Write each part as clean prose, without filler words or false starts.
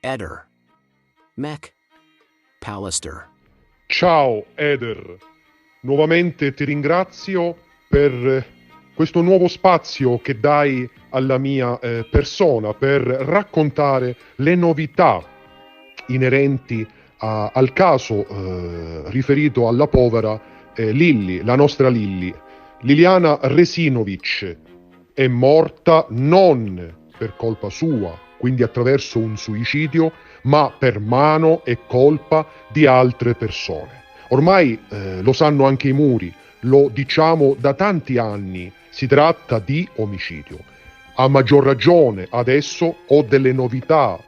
Eder. Mech. Pallister. Ciao Eder, nuovamente ti ringrazio per questo nuovo spazio che dai alla mia persona per raccontare le novità inerenti al caso riferito alla povera Lilly, la nostra Lilly. Liliana Resinovic è morta non per colpa sua, quindi attraverso un suicidio, ma per mano e colpa di altre persone. Ormai lo sanno anche i muri, lo diciamo da tanti anni, si tratta di omicidio. A maggior ragione adesso ho delle novità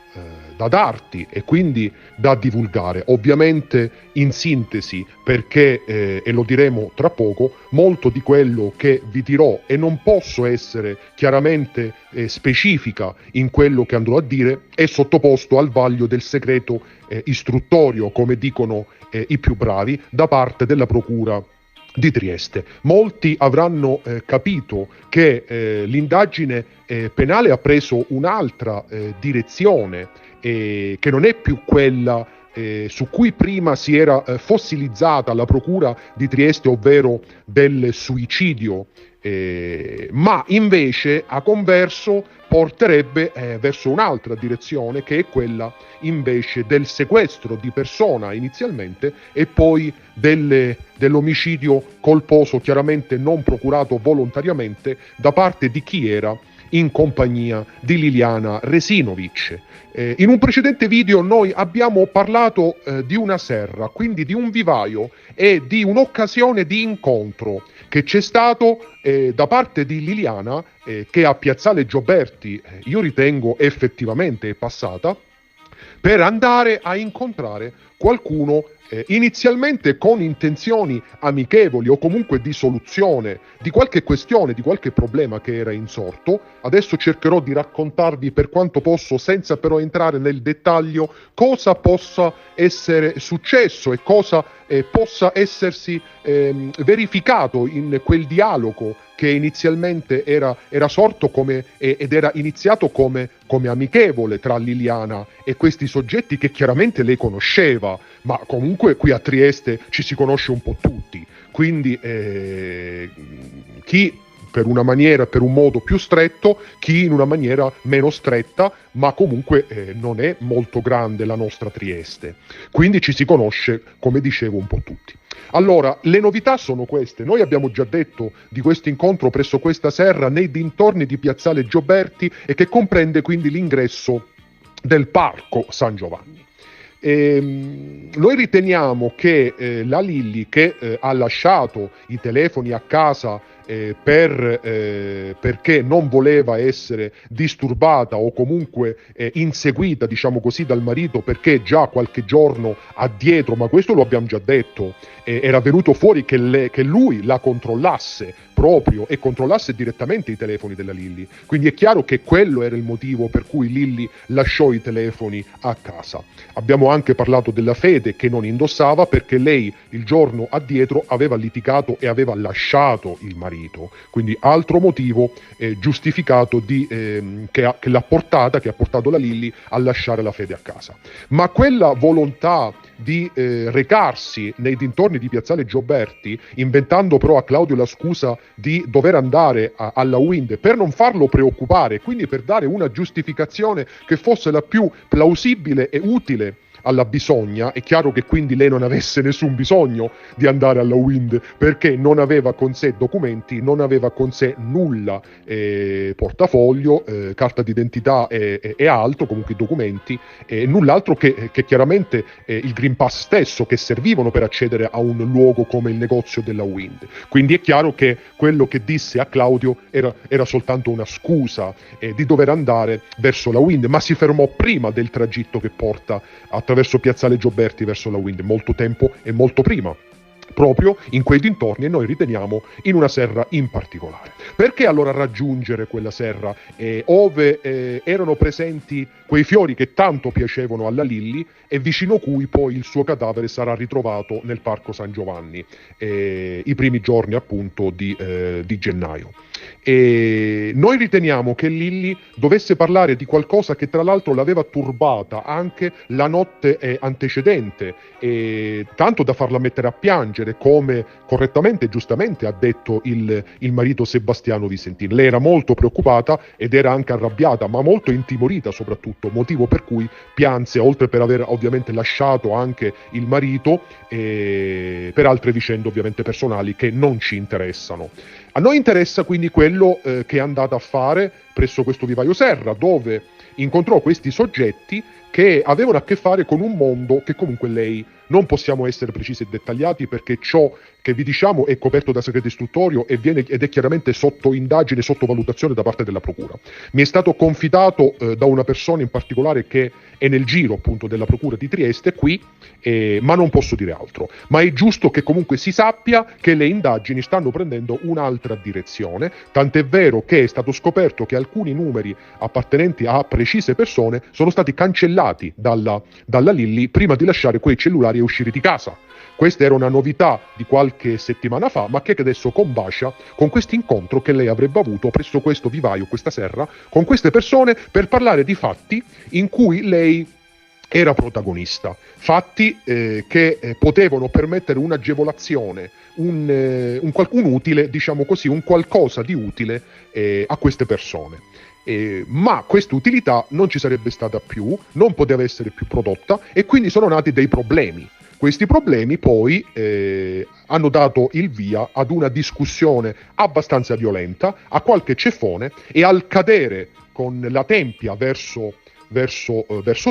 da darti e quindi da divulgare, ovviamente in sintesi, perché, e lo diremo tra poco, molto di quello che vi dirò, e non posso essere chiaramente specifica in quello che andrò a dire, è sottoposto al vaglio del segreto istruttorio, come dicono i più bravi, da parte della Procura di Trieste. Molti avranno capito che l'indagine penale ha preso un'altra direzione, che non è più quella su cui prima si era fossilizzata la Procura di Trieste, ovvero del suicidio, ma invece a converso porterebbe verso un'altra direzione, che è quella invece del sequestro di persona inizialmente e poi dell'omicidio colposo, chiaramente non procurato volontariamente da parte di chi era in compagnia di Liliana Resinovic. In un precedente video noi abbiamo parlato di una serra, quindi di un vivaio e di un'occasione di incontro che c'è stato da parte di Liliana, che a Piazzale Gioberti io ritengo effettivamente è passata, per andare a incontrare qualcuno inizialmente con intenzioni amichevoli o comunque di soluzione di qualche questione, di qualche problema che era insorto. Adesso cercherò di raccontarvi per quanto posso, senza però entrare nel dettaglio, cosa possa essere successo e cosa possa essersi verificato in quel dialogo che inizialmente era sorto ed era iniziato come amichevole tra Liliana e questi soggetti che chiaramente lei conosceva, ma comunque qui a Trieste ci si conosce un po' tutti, quindi chi per una maniera, per un modo più stretto, chi in una maniera meno stretta, ma comunque non è molto grande la nostra Trieste, quindi ci si conosce, come dicevo, un po' tutti. Allora, le novità sono queste. Noi abbiamo già detto di questo incontro presso questa serra nei dintorni di Piazzale Gioberti, e che comprende quindi l'ingresso del Parco San Giovanni. Noi riteniamo che la Lilly, che ha lasciato i telefoni a casa perché non voleva essere disturbata o comunque inseguita, diciamo così, dal marito, perché già qualche giorno addietro, ma questo lo abbiamo già detto, era venuto fuori che lui la controllasse proprio e controllasse direttamente i telefoni della Lilly. Quindi è chiaro che quello era il motivo per cui Lilly lasciò i telefoni a casa. Abbiamo anche parlato della Fede, che non indossava perché lei il giorno addietro aveva litigato e aveva lasciato il marito, quindi altro motivo giustificato che ha portato la Lilly a lasciare la Fede a casa. Ma quella volontà di recarsi nei dintorni di Piazzale Gioberti, inventando però a Claudio la scusa di dover andare alla Wind per non farlo preoccupare, quindi per dare una giustificazione che fosse la più plausibile e utile alla bisogna. È chiaro che quindi lei non avesse nessun bisogno di andare alla Wind, perché non aveva con sé documenti, non aveva con sé nulla, portafoglio, carta d'identità e altro, comunque documenti, null'altro che chiaramente il Green Pass stesso, che servivano per accedere a un luogo come il negozio della Wind. Quindi è chiaro che quello che disse a Claudio era soltanto una scusa di dover andare verso la Wind, ma si fermò prima del tragitto che porta attraverso Piazzale Gioberti verso la Wind, molto tempo e molto prima, proprio in quei dintorni, e noi riteniamo in una serra in particolare. Perché allora raggiungere quella serra ove erano presenti quei fiori che tanto piacevano alla Lilly e vicino cui poi il suo cadavere sarà ritrovato nel Parco San Giovanni i primi giorni appunto di gennaio? E noi riteniamo che Lilly dovesse parlare di qualcosa che tra l'altro l'aveva turbata anche la notte antecedente, tanto da farla mettere a piangere, come correttamente e giustamente ha detto il marito Sebastiano Visentin. Lei era molto preoccupata ed era anche arrabbiata, ma molto intimorita soprattutto, motivo per cui pianse, oltre per aver ovviamente lasciato anche il marito, per altre vicende ovviamente personali che non ci interessano. A noi interessa quindi quello che è andata a fare presso questo vivaio Serra, dove incontrò questi soggetti che avevano a che fare con un mondo che comunque lei, non possiamo essere precisi e dettagliati perché ciò che vi diciamo è coperto da segreto istruttorio ed è chiaramente sotto indagine, sotto valutazione da parte della procura. Mi è stato confidato da una persona in particolare che è nel giro appunto della procura di Trieste qui, ma non posso dire altro. Ma è giusto che comunque si sappia che le indagini stanno prendendo un'altra direzione, tant'è vero che è stato scoperto che alcuni numeri appartenenti a precise persone sono stati cancellati dalla Lilly prima di lasciare quei cellulari e uscire di casa. Questa era una novità di qualche settimana fa, ma che adesso combacia con questo incontro che lei avrebbe avuto presso questo vivaio, questa serra, con queste persone per parlare di fatti in cui lei era protagonista, fatti che potevano permettere un'agevolazione, un utile, diciamo così, un qualcosa di utile a queste persone. Ma questa utilità non ci sarebbe stata più, non poteva essere più prodotta e quindi sono nati dei problemi. Questi problemi poi hanno dato il via ad una discussione abbastanza violenta, a qualche ceffone e al cadere con la tempia verso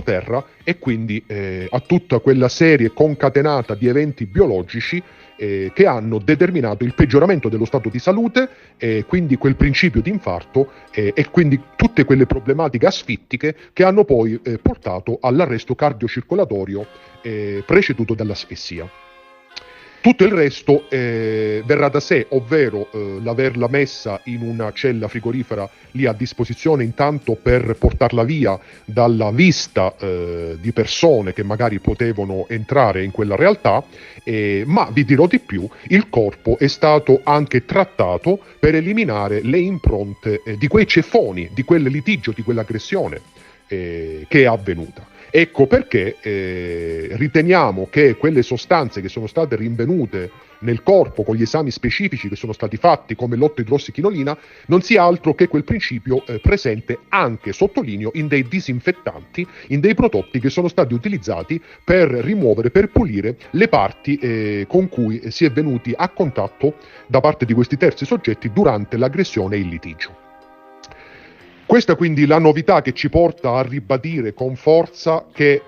terra e quindi a tutta quella serie concatenata di eventi biologici che hanno determinato il peggioramento dello stato di salute, quindi quel principio di infarto e quindi tutte quelle problematiche asfittiche che hanno poi portato all'arresto cardiocircolatorio preceduto dall'asfissia. Tutto il resto verrà da sé, ovvero l'averla messa in una cella frigorifera lì a disposizione intanto per portarla via dalla vista di persone che magari potevano entrare in quella realtà, ma vi dirò di più, il corpo è stato anche trattato per eliminare le impronte di quei ceffoni, di quel litigio, di quell'aggressione che è avvenuta. Ecco perché riteniamo che quelle sostanze che sono state rinvenute nel corpo con gli esami specifici che sono stati fatti come l'8-idrossichinolina non sia altro che quel principio presente anche, sottolineo, in dei disinfettanti, in dei prodotti che sono stati utilizzati per rimuovere, per pulire le parti con cui si è venuti a contatto da parte di questi terzi soggetti durante l'aggressione e il litigio. Questa quindi la novità che ci porta a ribadire con forza che,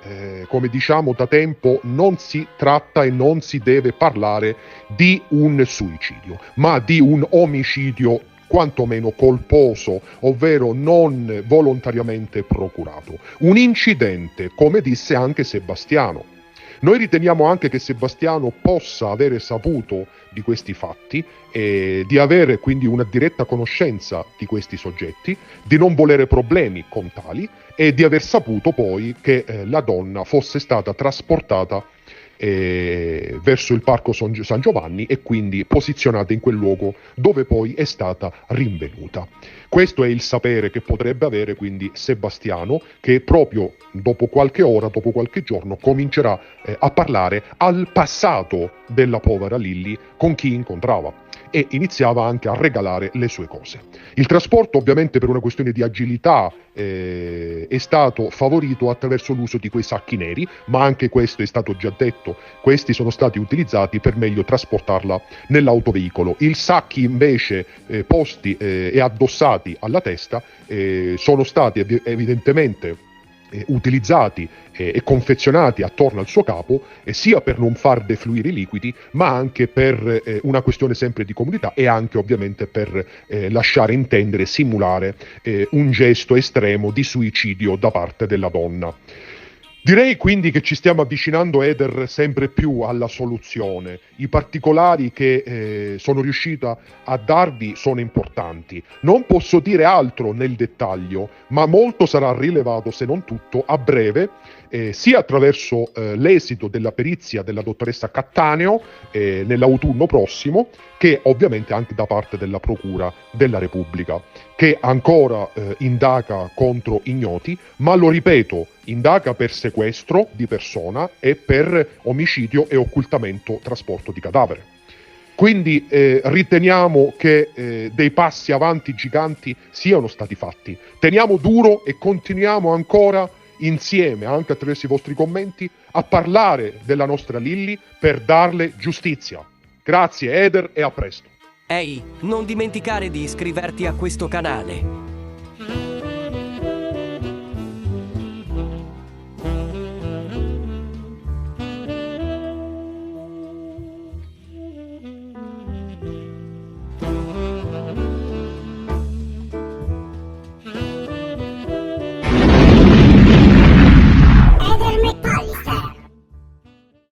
come diciamo da tempo, non si tratta e non si deve parlare di un suicidio, ma di un omicidio quantomeno colposo, ovvero non volontariamente procurato. Un incidente, come disse anche Sebastiano. Noi riteniamo anche che Sebastiano possa avere saputo di questi fatti e di avere quindi una diretta conoscenza di questi soggetti, di non volere problemi con tali e di aver saputo poi che la donna fosse stata trasportata verso il parco San Giovanni e quindi posizionata in quel luogo dove poi è stata rinvenuta. Questo è il sapere che potrebbe avere quindi Sebastiano, che proprio dopo qualche ora, dopo qualche giorno, comincerà a parlare al passato della povera Lilly con chi incontrava e iniziava anche a regalare le sue cose. Il trasporto, ovviamente per una questione di agilità, è stato favorito attraverso l'uso di quei sacchi neri, ma anche questo è stato già detto, questi sono stati utilizzati per meglio trasportarla nell'autoveicolo. I sacchi invece posti e addossati alla testa sono stati evidentemente utilizzati e confezionati attorno al suo capo, sia per non far defluire i liquidi, ma anche per una questione sempre di comodità e anche ovviamente per lasciare intendere, simulare un gesto estremo di suicidio da parte della donna. Direi quindi che ci stiamo avvicinando, Eder, sempre più alla soluzione. I particolari che sono riuscita a darvi sono importanti. Non posso dire altro nel dettaglio, ma molto sarà rilevato, se non tutto, a breve, sia attraverso l'esito della perizia della dottoressa Cattaneo nell'autunno prossimo, che ovviamente anche da parte della Procura della Repubblica, che ancora indaga contro ignoti, ma lo ripeto, indaga per sequestro di persona e per omicidio e occultamento trasporto di cadavere. Quindi riteniamo che dei passi avanti giganti siano stati fatti. Teniamo duro e continuiamo ancora insieme, anche attraverso i vostri commenti, a parlare della nostra Lilly per darle giustizia. Grazie Eder e a presto. Ehi, non dimenticare di iscriverti a questo canale.